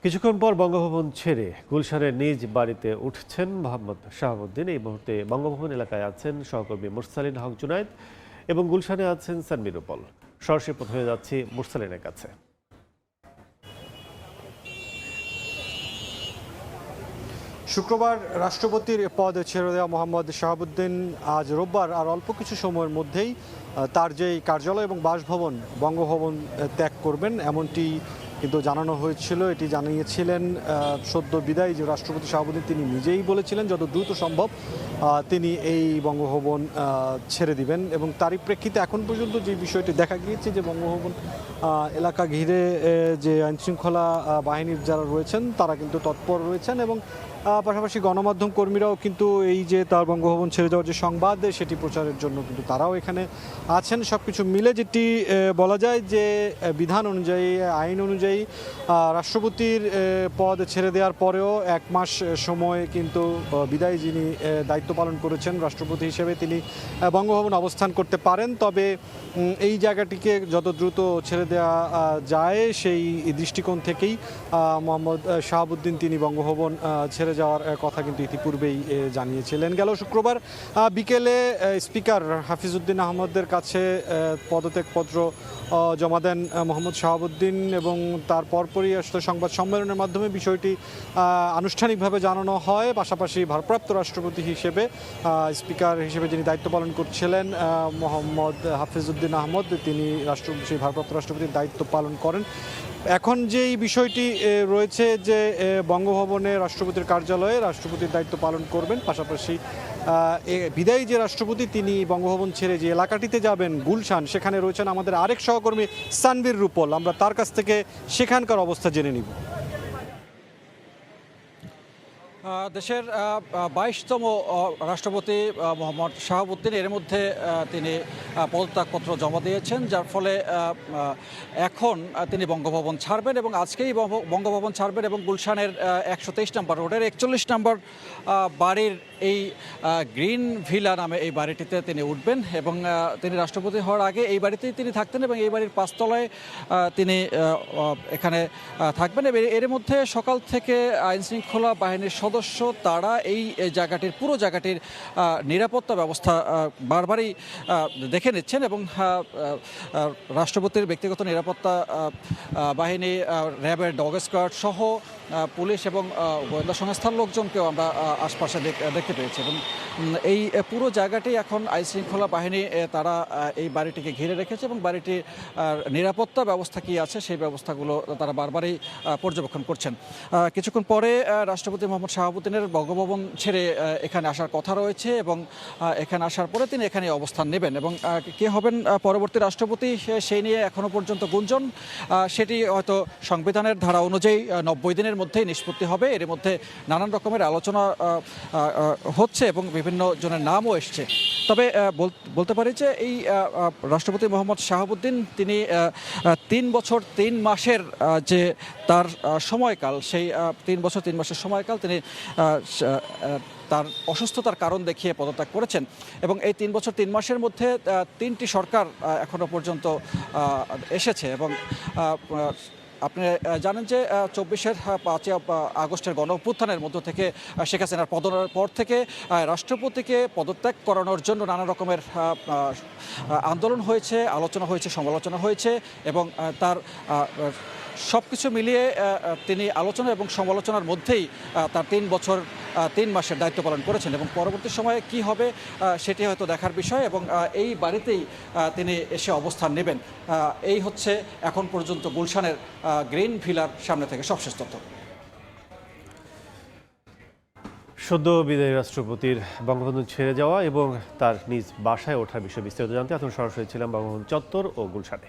কিছুক্ষণ পর বঙ্গভবন ছেড়ে গুলশানের নিজ বাড়িতে উঠছেন মোহাম্মদ শাহাবুদ্দিন। এই মুহূর্তে বঙ্গভবন এলাকায় আছেন সহকর্মী মুরসালিন হক জুনায়েদ এবং গুলশানে আছেন সানভীর রুপল। সরাসরি প্রথমে যাচ্ছি মুরসালিনের কাছে। শুক্রবার রাষ্ট্রপতির পদ ছেড়ে দেওয়া মোহাম্মদ শাহাবুদ্দিন আজ রোববার আর অল্প কিছু সময়ের মধ্যেই তার যেই কার্যালয় এবং বাসভবন বঙ্গভবন ত্যাগ করবেন এমনটি কিন্তু জানানো হয়েছিল। এটি জানিয়েছিলেন সদ্য বিদায়ী যে রাষ্ট্রপতি শাহাবুদ্দিন, তিনি নিজেই বলেছিলেন যত দ্রুত সম্ভব তিনি এই বঙ্গভবন ছেড়ে দিবেন। এবং তারই প্রেক্ষিতে এখন পর্যন্ত যে বিষয়টি দেখা গিয়েছে যে বঙ্গভবন এলাকা ঘিরে যে আইনশৃঙ্খলা বাহিনীর যারা রয়েছেন তারা কিন্তু তৎপর রয়েছেন এবং পাশাপাশি গণমাধ্যম কর্মীরাও কিন্তু এই যে তার বঙ্গভবন ছেড়ে যাওয়ার যে সংবাদ সেটি প্রচারের জন্য কিন্তু তারাও এখানে আছেন। সব কিছু মিলে যেটি বলা যায় যে বিধান অনুযায়ী, আইন অনুযায়ী রাষ্ট্রপতির পদ ছেড়ে দেওয়ার পরেও 1 মাস সময় কিন্তু বিদায়ী যিনি দায়িত্ব পালন করেছেন রাষ্ট্রপতি হিসেবে তিনি বঙ্গভবন অবস্থান করতে পারেন। তবে এই জায়গাটিকে যত দ্রুত ছেড়ে দেওয়া যায় সেই দৃষ্টিকোণ থেকেই মোহাম্মদ শাহাবুদ্দিন তিনি বঙ্গভবন ছেড়ে যাওয়ার কথা কিন্তু ইতিপূর্বেই জানিয়েছিলেন। গেল শুক্রবার বিকেলে স্পিকার হাফিজউদ্দিন আহমদের কাছে পদত্যাগপত্র জমা দেন মোহাম্মদ শাহাবুদ্দিন এবং তার পরপরই আসলে সংবাদ সম্মেলনের মাধ্যমে বিষয়টি আনুষ্ঠানিকভাবে জানানো হয়। পাশাপাশি ভারপ্রাপ্ত রাষ্ট্রপতি হিসেবে স্পিকার হিসেবে যিনি দায়িত্ব পালন করছিলেন মোহাম্মদ হাফিজউদ্দিন আহমদ, তিনি ভারপ্রাপ্ত রাষ্ট্রপতির দায়িত্ব পালন করেন। এখন যেই বিষয়টি রয়েছে যে বঙ্গভবনে রাষ্ট্রপতির কার্যালয়ে রাষ্ট্রপতির দায়িত্ব পালন করবেন, পাশাপাশি বিদায়ী যে রাষ্ট্রপতি তিনি বঙ্গভবন ছেড়ে যে এলাকাটিতে যাবেন গুলশান, সেখানে রয়েছেন আমাদের আরেক সহকর্মী সানভীর রুপল। আমরা তার কাছ থেকে সেখানকার অবস্থা জেনে নিব। দেশের 22তম রাষ্ট্রপতি মোহাম্মদ শাহাবুদ্দিন এর মধ্যে তিনি পদত্যাগপত্র জমা দিয়েছেন, যার ফলে এখন তিনি বঙ্গভবন ছাড়বেন এবং আজকেই বঙ্গভবন ছাড়বেন এবং গুলশানের 123 নম্বর রোডের 41 নম্বর বাড়ির এই গ্রিন ভিলা নামে এই বাড়িটিতে তিনি উঠবেন এবং তিনি রাষ্ট্রপতি হওয়ার আগে এই বাড়িতেই তিনি থাকতেন এবং এই বাড়ির 5 তলায় তিনি এখানে থাকবেন। এর মধ্যে সকাল থেকে আইনশৃঙ্খলা বাহিনীর সদস্য তারা এই জায়গাটির পুরো জায়গাটির নিরাপত্তা ব্যবস্থা বারবারই দেখে নিচ্ছেন এবং রাষ্ট্রপতির ব্যক্তিগত নিরাপত্তা বাহিনী, র্যাবের ডগ স্কোয়াড সহ পুলিশ এবং গোয়েন্দা সংস্থার লোকজনকেও আমরা আশপাশে দেখতে পেয়েছি এবং এই পুরো জায়গাটি এখন আইনশৃঙ্খলা বাহিনী তারা এই বাড়িটিকে ঘিরে রেখেছে এবং বাড়িটির নিরাপত্তা ব্যবস্থা কী আছে সেই ব্যবস্থাগুলো তারা বারবারই পর্যবেক্ষণ করছেন। কিছুক্ষণ পরে রাষ্ট্রপতি মোহাম্মদ শাহাবুদ্দিনের বঙ্গভবন ছেড়ে এখানে আসার কথা রয়েছে এবং এখানে আসার পরে তিনি এখানে অবস্থান নেবেন এবং কে হবেন পরবর্তী রাষ্ট্রপতি সেই নিয়ে এখনও পর্যন্ত গুঞ্জন, সেটি হয়তো সংবিধানের ধারা অনুযায়ী 90 দিনের মধ্যেই নিষ্পত্তি হবে। এর মধ্যে নানান রকমের আলোচনা হচ্ছে এবং বিভিন্ন জনের নামও এসছে। তবে বলতে পারি যে এই রাষ্ট্রপতি মোহাম্মদ শাহাবুদ্দিন তিনি 3 বছর 3 মাসের যে তার সময়কাল, সেই 3 বছর 3 মাসের সময়কাল তিনি তার অসুস্থতার কারণ দেখিয়ে পদত্যাগ করেছেন এবং এই 3 বছর 3 মাসের মধ্যে 3টি সরকার এখনও পর্যন্ত এসেছে এবং আপনি জানেন যে 5ই আগস্টের গণ অভ্যুত্থানের মধ্য থেকে শেখ হাসিনার পতনের পর থেকে রাষ্ট্রপতিকে পদত্যাগ করানোর জন্য নানা রকমের আন্দোলন হয়েছে, আলোচনা হয়েছে, সমালোচনা হয়েছে এবং তার সব কিছু মিলিয়ে তিনি আলোচনা এবং সমালোচনার মধ্যেই তার 3 বছর 3 মাসের দায়িত্ব পালন করেছেন এবং পরবর্তী সময়ে কি হবে সেটি হয়তো দেখার বিষয় এবং এই বাড়িতেই তিনি এসে অবস্থান নেবেন। এই হচ্ছে এখন পর্যন্ত গুলশানের গ্রিন ভিলার সামনে থেকে সবশেষ তথ্য। সদ্য বিদায়ী রাষ্ট্রপতির বঙ্গভবন ছেড়ে যাওয়া এবং তার নিজ বাসায় ওঠার বিষয়ে বিস্তারিত জানতে এখন সরাসরি ছিলাম বঙ্গভবন চত্বর ও গুলশানে।